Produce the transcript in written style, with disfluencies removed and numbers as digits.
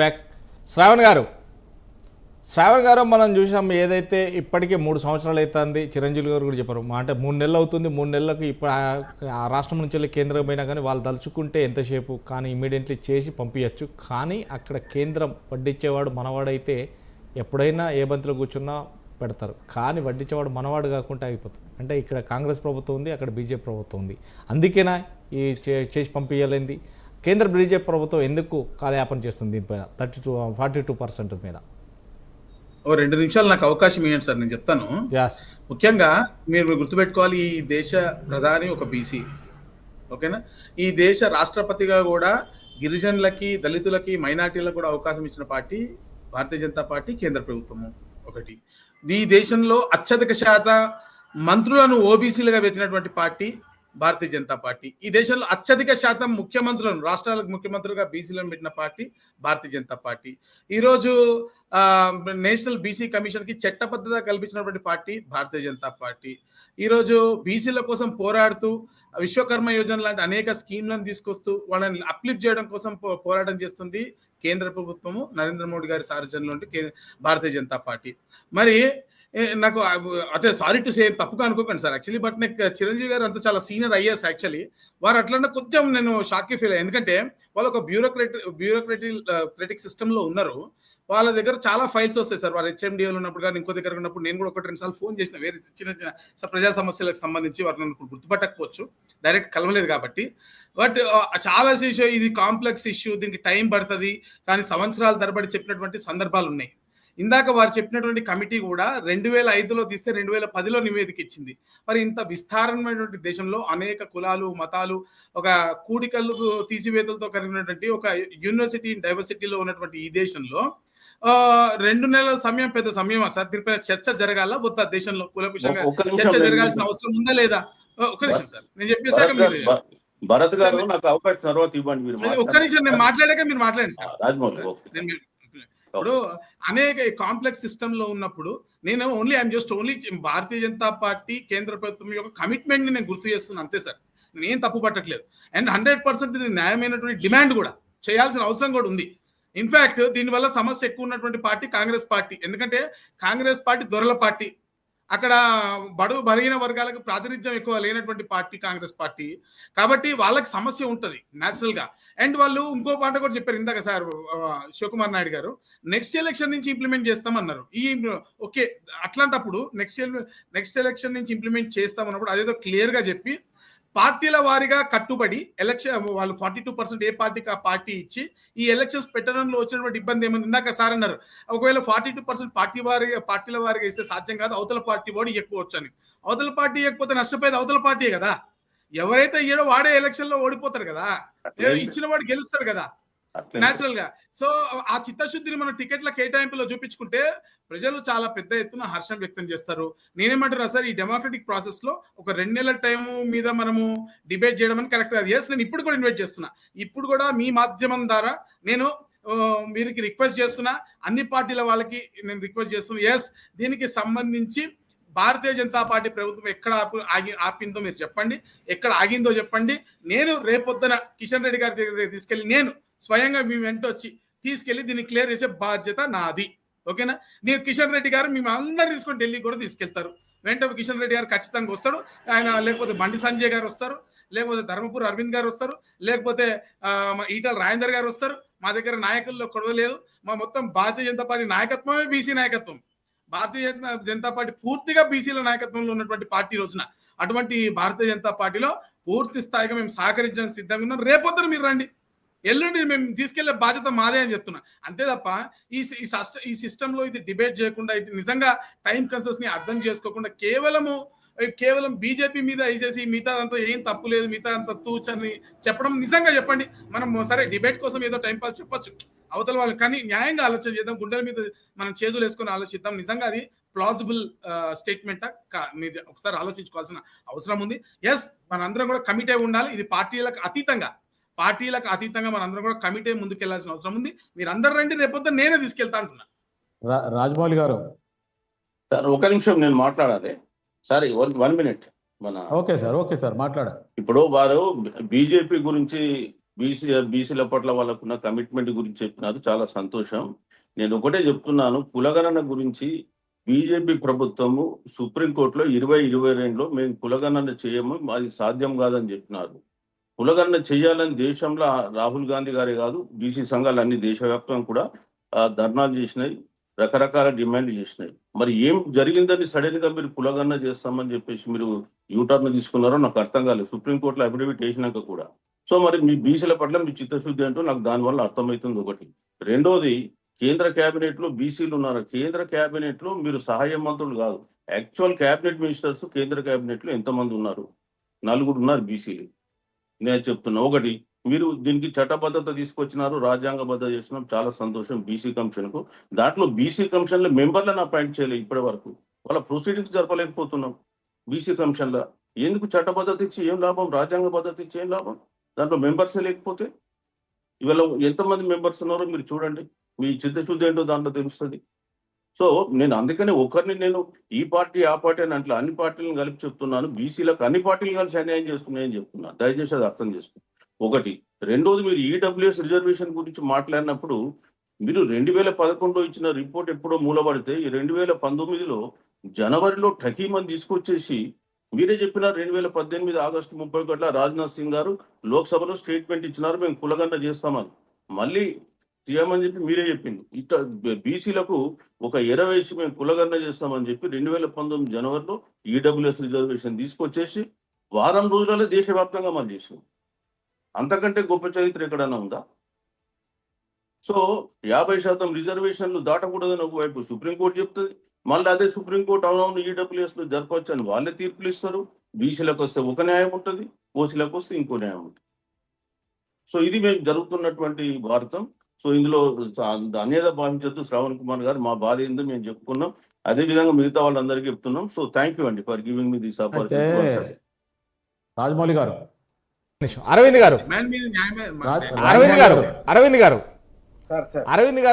Back Shravan గారు మనం చూసాం. ఏదైతే ఇప్పటికే 3 సంవత్సరాలు అవుతుంది, చిరంజీవి గారు కూడా చెప్పారు, అంటే 3 నెలలు అవుతుంది. 3 నెలలకు ఇప్పుడు ఆ రాష్ట్రం నుంచి వెళ్ళి కేంద్రం పోయినా కానీ వాళ్ళు తలుచుకుంటే ఎంతసేపు కానీ ఇమీడియట్లీ చేసి పంపించచ్చు. కానీ అక్కడ కేంద్రం వడ్డించేవాడు మనవాడైతే ఎప్పుడైనా ఏ బంతిలో కూర్చున్నా పెడతారు. కానీ వడ్డించేవాడు మనవాడు కాకుండా అయిపోతుంది. అంటే ఇక్కడ కాంగ్రెస్ ప్రభుత్వం ఉంది, అక్కడ బీజేపీ ప్రభుత్వం ఉంది. అందుకేనా ఈ చేసి పంపించలేంది? కేంద్ర బీజేపీ ప్రభుత్వం ఎందుకు కాలయాపన చేస్తుంది దీనిపైన 42% మీద? ఓ 2 నిమిషాలు నాకు అవకాశం ఇవ్వండి సార్, నేను చెప్తాను. ముఖ్యంగా మీరు గుర్తుపెట్టుకోవాలి, ఈ దేశ ప్రధాని ఒక బీసీ, ఓకేనా. ఈ దేశ రాష్ట్రపతిగా కూడా గిరిజనులకి, దళితులకి, మైనార్టీలకు కూడా అవకాశం ఇచ్చిన పార్టీ భారతీయ జనతా పార్టీ, కేంద్ర ప్రభుత్వము. ఒకటి, ఈ దేశంలో అత్యధిక శాతం మంత్రులను ఓబీసీలుగా పెట్టినటువంటి పార్టీ భారతీయ జనతా పార్టీ. ఈ దేశంలో అత్యధిక శాతం ముఖ్యమంత్రులను, రాష్ట్రాలకు ముఖ్యమంత్రులుగా బీసీలను పెట్టిన పార్టీ భారతీయ జనతా పార్టీ. ఈరోజు నేషనల్ బీసీ కమిషన్ కి చట్టబద్ధత కల్పించినటువంటి పార్టీ భారతీయ జనతా పార్టీ. ఈరోజు బీసీల కోసం పోరాడుతూ విశ్వకర్మ యోజన లాంటి అనేక స్కీమ్లను తీసుకొస్తూ వాళ్ళని అప్లిఫ్ట్ చేయడం కోసం పోరాటం చేస్తుంది కేంద్ర ప్రభుత్వము, నరేంద్ర మోడీ గారి సారథ్యంలో భారతీయ జనతా పార్టీ. మరి నాకు అంటే సారీ టు సే, తప్పుగా అనుకోకండి సార్ యాక్చువల్లీ, బట్ నాకు చిరంజీవి గారు అంతా చాలా సీనియర్ ఐఏఎస్ యాక్చువల్లీ. వారు అట్లన్నా కొంచెం నేను షాక్కి ఫీల్ అయ్యాను. ఎందుకంటే వాళ్ళు ఒక బ్యూరోక్రటిక్ సిస్టంలో ఉన్నారు. వాళ్ళ దగ్గర చాలా ఫైల్స్ వస్తాయి సార్. వాళ్ళు హెచ్ఎండిఏలో ఉన్నప్పుడు కానీ ఇంకో దగ్గర ఉన్నప్పుడు నేను కూడా 1-2 సార్లు ఫోన్ చేసిన, వేరే చిన్న చిన్న ప్రజా సమస్యలకు సంబంధించి. వారు నన్ను ఇప్పుడు గుర్తుపట్టకపోవచ్చు, డైరెక్ట్ కలవలేదు కాబట్టి. బట్ చాలా ఇష్యూ, ఇది కాంప్లెక్స్ ఇష్యూ, దీనికి టైం పడుతుంది, కానీ సంవత్సరాల తరబడి చెప్పినటువంటి సందర్భాలు ఉన్నాయి. ఇందాక వారు చెప్పినటువంటి కమిటీ కూడా 2005లో తీస్తే 2010లో నివేదిక ఇచ్చింది. మరి ఇంత విస్తారమైనటువంటి దేశంలో అనేక కులాలు, మతాలు, ఒక కూడికలు తీసివేతలతో కలిగినటువంటి ఒక యూనివర్సిటీ డైవర్సిటీలో ఉన్నటువంటి ఈ దేశంలో 2 నెలల సమయం పెద్ద సమయమా సార్? దీనిపైన చర్చ జరగాల వద్దా? దేశంలో కులకుశంగా చర్చ జరగాల్సిన అవసరం ఉందా లేదా? ఒక్క నిమిషం సార్, నేను చెప్పేసాక భరత్ గారు నాకు అవకాశం తర్వాత ఇవ్వండి. ఒక్క నిమిషం, నేను మాట్లాడాక మీరు మాట్లాడండి సార్. ఇప్పుడు అనేక కాంప్లెక్స్ సిస్టమ్ లో ఉన్నప్పుడు నేను ఓన్లీ భారతీయ జనతా పార్టీ, కేంద్ర ప్రభుత్వం యొక్క కమిట్మెంట్ ని నేను గుర్తు చేస్తున్నాను అంతే సార్. నేను ఏం తప్పు పట్టట్లేదు. అండ్ 100% ఇది న్యాయమైనటువంటి డిమాండ్ కూడా చేయాల్సిన అవసరం కూడా ఉంది. ఇన్ఫాక్ట్ దీనివల్ల సమస్య ఎక్కువ ఉన్నటువంటి పార్టీ కాంగ్రెస్ పార్టీ. ఎందుకంటే కాంగ్రెస్ పార్టీ దొరల పార్టీ, అక్కడ బడుగు బలహీన వర్గాలకు ప్రాతినిధ్యం ఎక్కువ లేనటువంటి పార్టీ కాంగ్రెస్ పార్టీ. కాబట్టి వాళ్ళకి సమస్య ఉంటుంది న్యాచురల్ గా. అండ్ వాళ్ళు ఇంకో పాట కూడా చెప్పారు ఇందాక సార్ శివకుమార్ నాయుడు గారు, నెక్స్ట్ ఎలక్షన్ నుంచి ఇంప్లిమెంట్ చేస్తామన్నారు. ఓకే, అట్లాంటప్పుడు నెక్స్ట్ ఎలక్షన్ నుంచి ఇంప్లిమెంట్ చేస్తామన్నప్పుడు అదేదో క్లియర్ గా చెప్పి పార్టీల వారిగా కట్టుబడి ఎలక్షన్ వాళ్ళు 42% ఏ పార్టీకి ఆ పార్టీ ఇచ్చి ఈ ఎలక్షన్స్ పెట్టడంలో వచ్చినటువంటి ఇబ్బంది ఏముంది? ఇందాక సార్ అన్నారు, ఒకవేళ 42% పార్టీల వారిగా ఇస్తే సాధ్యం కాదు, అవతల పార్టీ వాడు ఇవ్వకపోవచ్చు అని. అవతల పార్టీ ఇవ్వకపోతే నష్టపోయేది అవతల పార్టీయే కదా. ఎవరైతే ఇయ్యడో వాడే ఎలక్షన్ లో ఓడిపోతారు కదా, ఇచ్చిన వాడు గెలుస్తాడు కదా నేచురల్ గా. సో ఆ చిత్తశుద్ధిని మనం టికెట్ల కేటాయింపులో చూపించుకుంటే ప్రజలు చాలా పెద్ద ఎత్తున హర్షం వ్యక్తం చేస్తారు. నేనేమంటున్నా సార్, ఈ డెమోక్రటిక్ ప్రాసెస్ లో ఒక 2 నెలల టైం మీద మనము డిబేట్ చేయడం అని కరెక్ట్ కాదు. ఎస్, నేను ఇప్పుడు కూడా ఇన్వైట్ చేస్తున్నా, ఇప్పుడు కూడా మీ మాధ్యమం ద్వారా నేను వీరికి రిక్వెస్ట్ చేస్తున్నా, అన్ని పార్టీల వాళ్ళకి నేను రిక్వెస్ట్ చేస్తున్నా. ఎస్, దీనికి సంబంధించి భారతీయ జనతా పార్టీ ప్రభుత్వం ఎక్కడ ఆపిందో మీరు చెప్పండి, ఎక్కడ ఆగిందో చెప్పండి. నేను రేపొద్దున కిషన్ రెడ్డి గారి దగ్గర తీసుకెళ్ళి నేను స్వయంగా మీ వెంట వచ్చి తీసుకెళ్లి దీన్ని క్లియర్ చేసే బాధ్యత నాది. ఓకేనా? నేను కిషన్ రెడ్డి గారు మేము అందరు తీసుకొని ఢిల్లీ కూడా తీసుకెళ్తారు. వెంట కిషన్ రెడ్డి గారు ఖచ్చితంగా వస్తాడు. ఆయన లేకపోతే బండి సంజయ్ గారు వస్తారు, లేకపోతే ధర్మపురి అరవింద్ గారు వస్తారు, లేకపోతే ఈటల రాజేందర్ గారు వస్తారు. మా దగ్గర నాయకుల్లో కొడవలేదు. మా మొత్తం భారతీయ జనతా పార్టీ నాయకత్వమే బీసీ నాయకత్వం. భారతీయ జనతా పార్టీ పూర్తిగా బీసీల నాయకత్వంలో ఉన్నటువంటి పార్టీ రోజున. అటువంటి భారతీయ జనతా పార్టీలో పూర్తి స్థాయిగా మేము సహకరించడానికి సిద్ధంగా ఉన్నాం. రేపొద్దున మీరు రండి, ఎల్లుండి మేము తీసుకెళ్లే బాధ్యత మాదే అని చెప్తున్నా. అంతే తప్ప ఈ సిస్టంలో ఇది డిబేట్ చేయకుండా, ఇది నిజంగా టైం కన్సెస్ ని అర్థం చేసుకోకుండా కేవలం బీజేపీ మీద వేసేసి మిగతా అంతా ఏం తప్పు లేదు, మిగతా అంత తూచని చెప్పడం. నిజంగా చెప్పండి, మనం సరే డిబేట్ కోసం ఏదో టైం పాస్ చెప్పొచ్చు అవతల వాళ్ళు, కానీ న్యాయంగా ఆలోచన చేద్దాం, గుండెల మీద మనం చేతులు వేసుకొని ఆలోచిద్దాం. నిజంగా అది ప్లాజిబుల్ స్టేట్మెంటా మీరు ఒకసారి ఆలోచించుకోవాల్సిన అవసరం ఉంది. ఎస్, మనందరం కూడా కమిటీ ఉండాలి. ఇది పార్టీలకు అతీతంగా మనందరం కూడా కమిటీ ముందుకెళ్లాల్సిన అవసరం ఉంది. మీరు అందరు రండి, రేపొద్దున నేనే తీసుకెళ్తా అంటున్నా. రాజమౌళి గారు సార్, ఒక నిమిషం నేను మాట్లాడాలి సార్, 1 minute. ఓకే సార్ మాట్లాడాలి. ఇప్పుడు వారు బీజేపీ గురించి బీసీల పట్ల వాళ్ళకున్న కమిట్మెంట్ గురించి చెప్పినారు, చాలా సంతోషం. నేను ఒకటే చెప్తున్నాను, కులగణన గురించి బీజేపీ ప్రభుత్వము సుప్రీంకోర్టులో 2022లో మేము కులగణన చేయము, అది సాధ్యం కాదని చెప్పినారు. కులగణన చేయాలని దేశంలో రాహుల్ గాంధీ గారే కాదు, బీసీ సంఘాలు అన్ని దేశవ్యాప్తంగా కూడా ధర్నాలు చేసినాయి, రకరకాల డిమాండ్ చేసినాయి. మరి ఏం జరిగిందని సడన్ గా మీరు కులగణన చేస్తామని చెప్పేసి మీరు యూటర్న్ తీసుకున్నారో నాకు అర్థం కాలేదు, సుప్రీంకోర్టులో అఫిడవిట్ వేసినాక కూడా. సో మరి మీ బీసీల పట్ల మీ చిత్తశుద్ధి అంటూ నాకు దానివల్ల అర్థమవుతుంది ఒకటి. రెండోది, కేంద్ర కేబినెట్ లో బీసీలు ఉన్నారు. కేంద్ర కేబినెట్ లో మీరు సహాయ మంత్రులు కాదు, యాక్చువల్ కేబినెట్ మినిస్టర్స్ కేంద్ర కేబినెట్ లో ఎంతమంది ఉన్నారు? 4 ఉన్నారు బీసీలు. నేను చెప్తున్నా, ఒకటి, మీరు దీనికి చట్టబద్ధత తీసుకొచ్చినారు, రాజ్యాంగబద్ధత చేస్తున్నాం, చాలా సంతోషం. బీసీ కమిషన్ కు దాంట్లో బీసీ కమిషన్ లో మెంబర్లను అపాయింట్ చేయలేదు ఇప్పటి వరకు, వాళ్ళ ప్రొసీడింగ్స్ జరపలేకపోతున్నాం. బీసీ కమిషన్ లో ఎందుకు చట్టబద్ధత ఇచ్చి ఏం లాభం, రాజ్యాంగ పద్ధతి ఇచ్చి ఏం లాభం? దాంట్లో మెంబర్సే లేకపోతే ఇవాళ ఎంతమంది మెంబర్స్ ఉన్నారో మీరు చూడండి, మీ చిత్తశుద్ధి ఏంటో దాంట్లో తెలుస్తుంది. సో నేను అందుకనే ఒకరిని నేను ఈ పార్టీ ఆ పార్టీ అని అట్లా అన్ని పార్టీలను కలిపి చెప్తున్నాను. బీసీలకు అన్ని పార్టీలు కలిసి అన్యాయం చేస్తున్నాయని చెప్తున్నాను, దయచేసి అది అర్థం చేసుకోండి. ఒకటి. రెండోది, మీరు ఈడబ్ల్యూఎస్ రిజర్వేషన్ గురించి మాట్లాడినప్పుడు మీరు 2011లో ఇచ్చిన రిపోర్ట్ ఎప్పుడో మూలబడితే ఈ 2019లో జనవరిలో ఠకీమని తీసుకొచ్చేసి మీరే చెప్పినారు 2018 ఆగస్టు 30 గంటల రాజ్నాథ్ సింగ్ గారు లోక్సభలో స్టేట్మెంట్ ఇచ్చినారు, మేము కులగణన చేస్తామని. మళ్ళీ చేయమని చెప్పి మీరే చెప్పింది. ఇట్లా బీసీలకు ఒక వేసి మేము కులగణన చేస్తామని చెప్పి 2019 జనవరిలో ఈడబ్ల్యూఎస్ రిజర్వేషన్ తీసుకొచ్చేసి వారం రోజులలో దేశవ్యాప్తంగా మనం చేసాం. అంతకంటే గొప్ప చరిత్ర ఎక్కడైనా ఉందా? సో 50% రిజర్వేషన్లు దాటకూడదని ఒకవైపు సుప్రీంకోర్టు చెప్తుంది, మళ్ళీ అదే సుప్రీంకోర్టు అవునవును ఈడబ్ల్యూఎస్ లో జరపవచ్చు అని వాళ్ళే తీర్పులు ఇస్తారు. బీసీలకు వస్తే ఒక న్యాయం ఉంటుంది, ఓసీలకు వస్తే ఇంకో న్యాయం ఉంటుంది. సో ఇది మేము జరుగుతున్నటువంటి భారతం. సో ఇందులో అన్యత భావించద్దు శ్రావణ్ కుమార్ గారు, మా బాధ ఏందో మేము చెప్పుకున్నాం, అదే విధంగా మిగతా వాళ్ళందరికీ చెప్తున్నాం. సో థ్యాంక్ యూ అండి for giving me this opportunity. Rajamouli గారు, అరవింద్ గారు, డిమాండ్ మీద న్యాయమే రాజ్- అరవింద్ గారు, అరవింద్ గారు, సార్ అరవింద్ గారు